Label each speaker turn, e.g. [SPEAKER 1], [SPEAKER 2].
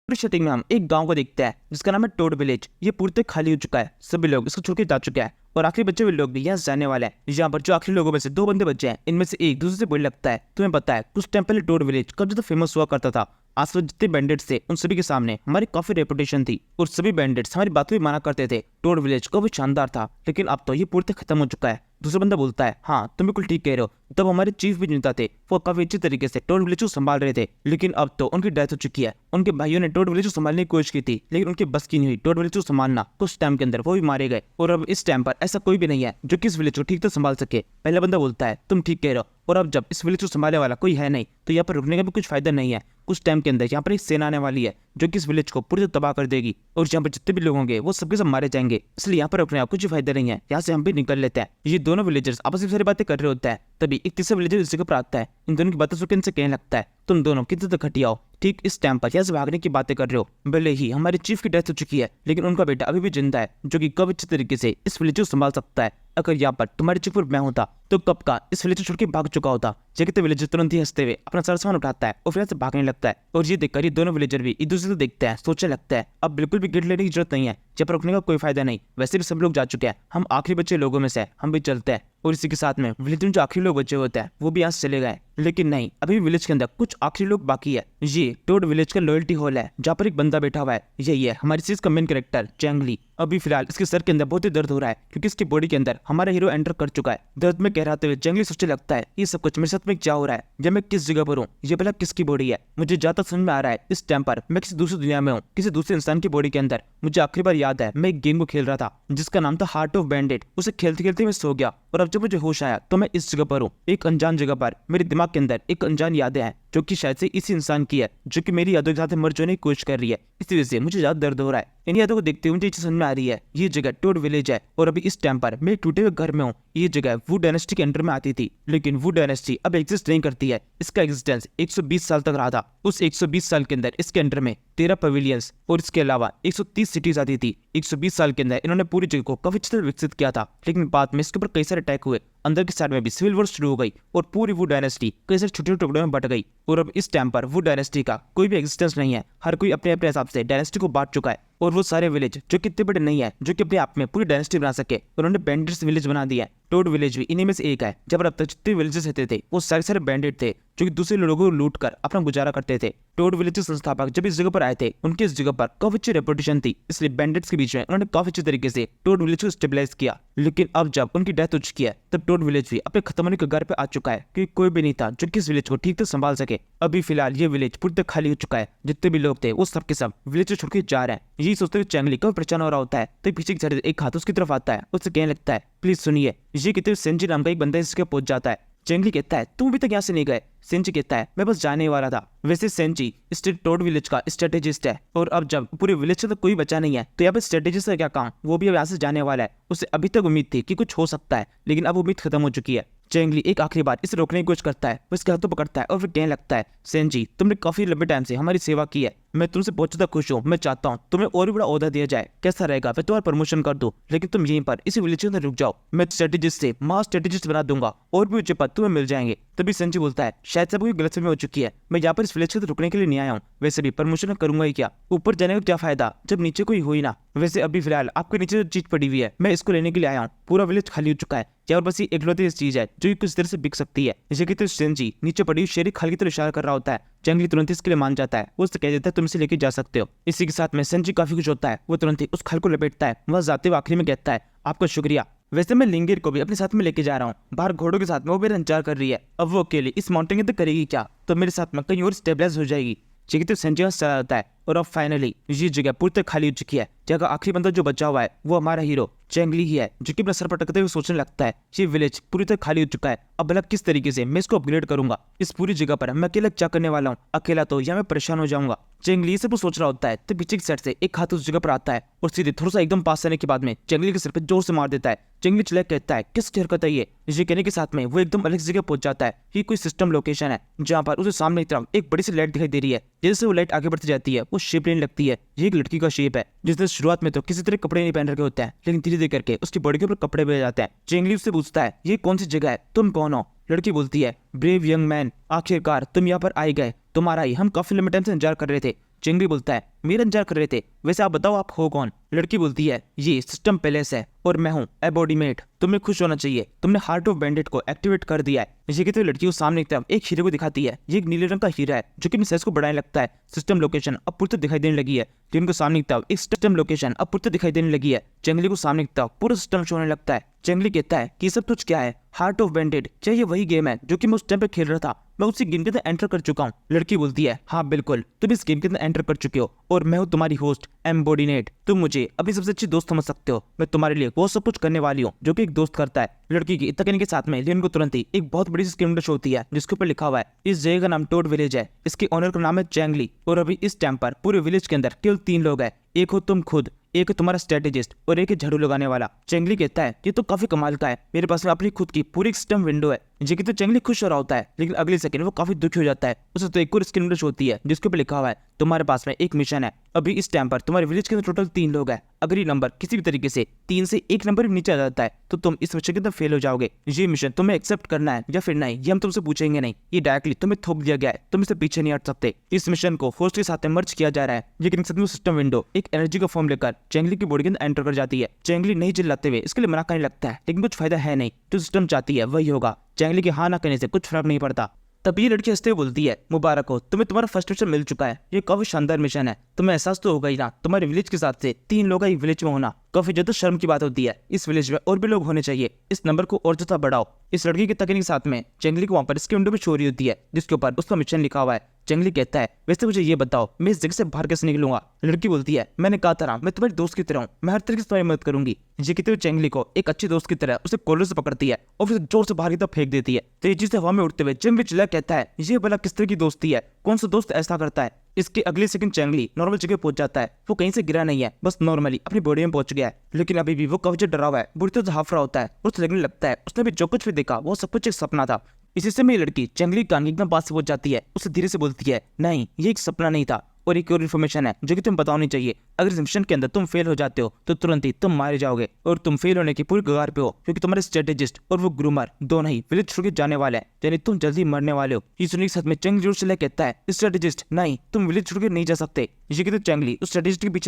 [SPEAKER 1] पूरी सेटिंग में हम एक गांव को देखते हैं जिसका नाम है टोड विलेज। ये पूरी तरह खाली हो चुका है, सभी लोग इसको छोड़ के जा चुके हैं और आखिरी बचे हुए लोग भी यहाँ से जाने वाले हैं। यहाँ पर जो आखिरी लोगों में से दो बंदे बचे हैं, इनमें से एक दूसरे से बुरी लगता है। तुम्हें पता है कुछ टाइम पहले टोड विलेज कब ज्यादा फेमस हुआ करता था। आसपास जितने बैंडिट्स थे उन सभी के सामने हमारी काफी रेपुटेशन थी और सभी बैंडिट्स हमारी बातों भी माना करते थे। टोड विलेज काफी शानदार था, लेकिन अब तो ये पूरी तरह खत्म हो चुका है। दूसरा बंदा बोलता है, हाँ तुम बिल्कुल ठीक कह रहे हो। तब हमारे चीफ भी चिंता थे, वो काफी अच्छी तरीके से टोड विलेज को संभाल रहे थे, लेकिन अब तो उनकी डेथ हो चुकी है। उनके भाइयों ने टोड विलेज को संभालने की कोशिश की थी, लेकिन उनकी बस की नहीं हुई टोड विलेज को संभालना। कुछ टाइम के अंदर वो भी मारे गए और अब इस टाइम पर ऐसा कोई भी नहीं है जो कि इस विलेज को ठीक से संभाल सके। पहला बंदा बोलता है, तुम ठीक कह रहे हो, और अब जब इस विलेज को संभालने वाला कोई है नहीं तो यहाँ पर रुकने का भी कुछ फायदा नहीं है। कुछ टाइम के अंदर यहाँ पर एक सेना आने वाली है जो कि इस विलेज को पूरी तरह तबाह कर देगी और यहाँ पर जितने भी लोग होंगे वो सबके सब मारे जाएंगे। इसलिए यहाँ पर रुकने का कुछ फायदा नहीं है, यहाँ से हम भी निकल लेते हैं। ये दोनों विलेजर्स आपस में सारी बातें कर रहे होते हैं, तभी एक तीसरा विलेजर इस जगह पर आता है। इन दोनों की बातें सुनकर इनसे कहने लगता है, तुम दोनों कितने तक घटिया हो, ठीक इस टाइम पर यहाँ से भागने की बातें कर रहे हो। भले ही हमारे चीफ की डेथ हो चुकी है, लेकिन उनका बेटा अभी भी जिंदा है जो कि कब अच्छे तरीके से इस विलेज को संभाल सकता है। अगर यहाँ पर तुम्हारे चीफ पर मैं होता तो कब का इस विलेज को छोड़ के भाग चुका होता। जगह विलेजर तुरंत ही हंसते हुए अपना सारा सामान उठाता है और फिर से भागने लगता है। और ये देखकर ये दोनों विलेजर भी एक दूसरे को देखते हैं, सोचने लगता है अब बिल्कुल भी गिर लेने की जरूरत नहीं है, जब रुकने का कोई फायदा नहीं, वैसे भी सब लोग जा चुके हैं, हम आखिरी बचे लोगों में से हम भी चलते हैं। और इसी के साथ में विलेज में जो आखिरी लोग बचे होते हैं वो भी यहाँ से चले गए, लेकिन नहीं, अभी विलेज के अंदर कुछ आखिरी लोग बाकी है। ये टोड विलेज का लॉयल्टी हॉल है जहाँ पर एक बंदा बैठा हुआ है। यही है हमारी सीरीज का मेन कैरेक्टर चैंगली। अभी फिलहाल इसके सर के अंदर बहुत ही दर्द हो रहा है क्योंकि इसकी बॉडी के अंदर हमारा हीरो एंटर कर चुका है। दर्द में कहराते हुए चैंगली सोचने लगता है, ये सब कुछ मेरे साथ में क्या हो रहा है, जब मैं किस जगह पर हूँ, ये भला किसकी बॉडी है। मुझे ज्यादा समझ में आ रहा है इस टाइम पर मैं किसी दूसरी दुनिया में हूँ, किसी दूसरे इंसान की बॉडी के अंदर। मुझे आखिरी बार याद है मैं एक गेम को खेल रहा था जिसका नाम था हार्ट ऑफ बैंडिट। उसे खेलते खेलते मैं सो गया और अब जब मुझे होश आया तो मैं इस जगह पर हूँ, एक अनजान जगह पर। मेरे दिमाग के अंदर एक अनजान यादें हैं जो कि शायद से इसी इंसान की है जो कि मेरी यादों के साथ मर जाने की कोशिश कर रही है। इसी वजह से मुझे ज्यादा दर्द हो रहा है। इन यादों को देखते हुए मुझे समझ में आ रही है ये जगह टोड विलेज है और अभी इस टाइम पर मैं एक टूटे हुए घर में हूँ। ये जगह वू डायनेस्टी के अंडर में आती थी, लेकिन वू डायनेस्टी अब एग्जिस्ट नहीं करती है। इसका एग्जिस्टेंस 120 साल तक रहा था। उस 120 साल के अंदर इसके अंडर में 13 पवेलियंस और इसके अलावा 130 सिटीज आती थी। 120 साल के अंदर इन्होंने पूरी जगह को काफी अच्छी तरह विकसित किया था, लेकिन बाद में इसके ऊपर कई सारे अटैक हुए। अंदर की साइड में भी सिविल वॉर शुरू हो गई और पूरी वू डायनेस्टी कई सारे छोटे टुकड़ों में बट गई। और अब इस टाइम पर वू डायनेस्टी का कोई भी एग्जिस्टेंस नहीं है। हर कोई अपने अपने हिसाब से डायनेस्टी को बांट चुका है और वो सारे विलेज जो कि इतने बड़े नहीं है जो कि अपने आप में पूरी डायनेस्टी बना सके, उन्होंने बैंडिट्स विलेज बना दिया है। टोड विलेज भी इन्हीं में से एक है। जब अब तक जितने विलेजेस रहते थे वो सारे सारे बैंडिट थे जो कि दूसरे लोगों को लूट कर अपना गुजारा करते थे। टोड विलेज के संस्थापक जब इस जगह पर आए थे उनकी इस जगह पर काफी अच्छी रेपुटेशन थी, इसलिए बैंडिट्स के बीच में उन्होंने काफी अच्छी तरीके से टोड विलेज को स्टेबलाइज किया। लेकिन अब जब उनकी डेथ हो चुकी है तब टोड विलेज भी अपने खत्म होने के कगार पे आ चुका है क्योंकि कोई भी नहीं था जो कि इस विलेज को ठीक से संभाल सके। अभी फिलहाल ये विलेज पूरी तरह खाली हो चुका है। जितने भी लोग थे वो सब के सब विलेज को छोड़ के जा रहे हैं। यही सोचते हुए चैंगली कभी परेशान हो रहा होता है तो पीछे की साइड एक हाथ उसकी तरफ आता है, उससे कहने लगता है, प्लीज सुनिए। ये कहते सेंजी नाम का एक बंदा इसके पहुंच जाता है। चैंगली कहता है, तुम अभी तक यहाँ से नहीं गए। सेंजी कहता है, मैं बस जाने वाला था। वैसे सेंजी स्टेट टोड विलेज का स्ट्रेटेजिस्ट है और अब जब पूरे विलेज से तो कोई बचा नहीं है तो यहाँ पे स्ट्रेटेजिस्ट का क्या काम, वो भी अब यहाँ से जाने वाला है। उसे अभी तक उम्मीद थी कि कुछ हो सकता है, लेकिन अब उम्मीद खत्म हो चुकी है। चैंगली एक आखिरी बार इसे रोकने की कोशिश करता है, वो इसके हाथों पकड़ता है और फिर कहने लगता है, सेंजी तुमने काफी लंबे टाइम से हमारी सेवा की है, मैं तुमसे बहुत ज्यादा खुश हूँ। मैं चाहता हूँ तुम्हें और भी बड़ा ओहदा दिया जाए, कैसा रहेगा, मैं तुम्हारा प्रमोशन कर दूं, लेकिन तुम यहीं पर इसी विलेज के अंदर रुक जाओ। मैं स्ट्रेटेजिस्ट से मास स्ट्रेटेजिस्ट बना दूंगा और भी ऊंचे पद तुम्हें मिल जाएंगे। तभी सेंजी बोलता है, शायद सब कोई गलतफहमी हो चुकी है, मैं यहाँ पर इस विलेज के अंदर रुकने के लिए नहीं आया हूँ। वैसे भी प्रमोशन करूंगा ही क्या, ऊपर जाने का क्या फायदा जब नीचे कोई हो ही ना। वैसे अभी फिलहाल आपके नीचे जो चीज पड़ी हुई है मैं इसको लेने के लिए आया हूँ। पूरा विलेज खाली हो चुका है, या और बस ये इकलौती चीज है जो कुछ देर से बिक सकती है। इसे कहते सेंजी नीचे पड़ी हुई शेरी खाली की तरफ इशारा कर रहा होता है। चैंगली तुरंत इसके लिए मान जाता है, वो उससे कह देता है तुम इसे लेके जा सकते हो। इसी के साथ में सेंजी काफी कुछ होता है, वो तुरंत ही उस खल को लपेटता है। वह जाते हुए आखिरी में कहता है, आपका शुक्रिया। वैसे मैं लिंगिर को भी अपने साथ में लेके जा रहा हूँ, बाहर घोड़ों के साथ में वो मेरा इंतजार कर रही है। अब वो अकेले इस माउंटेन के अंदर करेगी क्या, तो मेरे साथ में कहीं और स्टेबलाइज हो जाएगी। ठीक है, सेंजी चला जाता है और अब फाइनली ये जगह पूरी तरह खाली हो चुकी है। जगह आखिरी बंदा जो बचा हुआ है वो हमारा हीरो चैंगली ही है, जो कि अपना सर पटकते हुए सोचने लगता है, ये विलेज पूरी तरह खाली हो चुका है, अब भला किस तरीके से मैं इसको अपग्रेड करूंगा। इस पूरी जगह पर मैं अकेला क्या करने वाला हूँ, अकेला तो या मैं परेशान हो जाऊंगा। चैंगली से वो सोच रहा होता है तो पीछे की साइड से एक हाथ उस जगह पर आता है और सीधे थोड़ा सा एकदम पास आने के बाद में चैंगली के सिर पे जोर से मार देता है। चैंगली चिल्ला कहता है, किस हरकत है ये कहने के साथ में वो एकदम अलग जगह पहुंच जाता है। ये कोई सिस्टम लोकेशन है जहाँ पर उसे सामने की तरफ एक बड़ी सी लाइट दिखाई दे रही है। जैसे वो लाइट आगे बढ़ती जाती है वो शेप लेने लगती है। ये एक लड़की का शेप है जिसने शुरुआत में तो किसी तरह कपड़े नहीं पहन रखे होते हैं, लेकिन धीरे धीरे करके उसकी बॉडी के ऊपर कपड़े पहन जाते हैं। चैंगली उससे पूछता है, ये कौन सी जगह है, तुम कौन हो। लड़की बोलती है, ब्रेव यंग मैन, आखिरकार तुम यहाँ पर आए गए, तुम्हारा ही हम काफी लंबे टाइम से इंतजार कर रहे थे। चेंगली बोलता है मेरा इंतजार कर रहे थे, वैसे आप बताओ आप हो कौन। लड़की बोलती है ये सिस्टम पैलेस है और मैं हूँ एबॉडीमेट, तुम्हें खुश होना चाहिए, तुमने हार्ट ऑफ बैंडिट को एक्टिवेट कर दिया है। ये कहते हुए लड़की को सामने की तरफ एक हीरे को दिखाती है। ये एक नीले रंग का हीरा है जो कि अपने साइज को बढ़ाने लगता है। सिस्टम लोकेशन अब पूरी दिखाई देने लगी है। जिनको सामने की तरफ एक सिस्टम लोकेशन अब पूरी दिखाई देने लगी है। चेंगली को सामने की तरफ पूरा सिस्टम शो होने लगता है। चेंगली कहता है कि सब कुछ क्या है, हार्ट ऑफ बैंडिट, क्या ये वही गेम है जो कि मैं उस टाइम पे खेल रहा था, मैं उसी गेम के अंदर एंटर कर चुका हूँ। लड़की बोलती है हाँ बिल्कुल, तुम इस गेम के अंदर एंटर कर चुके हो और मैं हूँ तुम्हारी होस्ट एम्बोडीनेट, तुम मुझे अपनी सबसे अच्छी दोस्त समझ सकते हो, मैं तुम्हारे लिए वो सब कुछ करने वाली हूँ जो कि एक दोस्त करता है। लड़की की इतना कहने के साथ में लियन को तुरंत ही एक बहुत बड़ी स्क्रीन शो होती है जिसके ऊपर लिखा हुआ है इस जगह का नाम टोड विलेज है, इसके ओनर का नाम है चेंगली और अभी इस टाइम पर पूरे विलेज के अंदर केवल 3 लोग हैं, एक हो तुम खुद, एक है तुम्हारा स्ट्रेटेजिस्ट और एक है झाड़ू लगाने वाला। चेंगली कहता है ये तो काफी कमाल का है, मेरे पास में अपनी खुद की पूरी सिस्टम विंडो है। ये तो चेंगली खुश हो रहा होता है लेकिन अगले सेकंड वो काफी दुखी हो जाता है। उसे तो एक और स्क्रीन विंडो होती है जिसके ऊपर लिखा हुआ है तुम्हारे पास में एक मिशन है, अभी इस टाइम पर तुम्हारे विलेज के अंदर टोटल 3 लोग हैं, अगर ये नंबर किसी भी तरीके से 3 से 1 नंबर नीचे आ जाता है तो तुम इस मिशन के अंदर फेल हो जाओगे। ये मिशन तुम्हें एक्सेप्ट करना है या फिर नहीं ये हम तुमसे पूछेंगे नहीं, ये डायरेक्टली तुम्हें थोप दिया गया है, तुम इससे पीछे नहीं हट सकते। इस मिशन को होस्ट के साथ मर्ज किया जा रहा है। लेकिन सिस्टम विंडो एक एनर्जी का फॉर्म लेकर चेंगली की बॉडी के अंदर एंटर कर जाती है। चेंगली नहीं चिल्लाते हुए इसके लिए मना करने लगता है लेकिन कुछ फायदा है नहीं, जो सिस्टम चाहती है वही होगा। चेंगली के हाँ ना कहने से कुछ फर्क नहीं पड़ता। तभी ये लड़की हंसते हुए बोलती है मुबारक हो, तुम्हें तुम्हारा फर्स्ट मिशन मिल चुका है, ये काफी शानदार मिशन है, तुम्हें एहसास तो होगा ही ना तुम्हारे विलेज के साथ से 3 लोग एक विलेज में होना काफी ज्यादा शर्म की बात होती है, इस विलेज में और भी लोग होने चाहिए, इस नंबर को और ज्यादा बढ़ाओ। इस लड़की के तकनीक के साथ में चेंगली को वहां पर इसके विंडो पे चोरी होती है जिसके ऊपर उसका मिशन लिखा हुआ है। चेंगली कहता है वैसे मुझे ये बताओ मैं इस जगह से बाहर कैसे निकलूंगा। लड़की बोलती है मैंने कहा था मैं तुम्हारी दोस्त की तरह हूँ, मैं हर तरीके से तुम्हारी मदद करूंगी। ये कहते हुए चेंगली को एक अच्छी दोस्त की तरह उसे कॉलर से पकड़ती है और फिर जोर से बाहर की तरफ फेंक देती है। तेजी से हवा में उड़ते हुए जिम विचला कहता है ये भला किस तरह की दोस्ती है, कौन सा दोस्त ऐसा करता है। इसके अगले सेकंड चेंगली नॉर्मल जगह पहुंच जाता है, वो कहीं से गिरा नहीं है, बस नॉर्मली अपनी बॉडी में पहुंच गया है। लेकिन अभी भी वो काफी डरा हुआ है, बुरी तरह से हाफ रहा होता है और उसे लगने लगता है उसने भी जो कुछ भी देखा वो सब कुछ एक सपना था। इसी समय लड़की चेंगली कान एकदम पास से पहुंच जाती है, उसे धीरे से बोलती है नहीं ये एक सपना नहीं था और एक और इन्फॉर्मेशन है जो कि तुम बतानी चाहिए, अगर इस मिशन के अंदर तुम फेल हो जाते हो तो तुरंत ही तुम मारे जाओगे और तुम फेल होने की पूरी कगार पे हो क्योंकि तुम्हारे स्ट्रेटेजिस्ट और वो ग्रूमर दोनों ही विलेज छोड़ के जाने वाले हैं, यानी तुम जल्दी मरने वाले हो। ये सुनने के साथ में चेंगली जोर से कहता है स्ट्रेटेजिस्ट नहीं तुम विलेज छोड़ के नहीं जा सकते। ये कहते चेंगली उस स्ट्रेटेजिस्ट के पीछे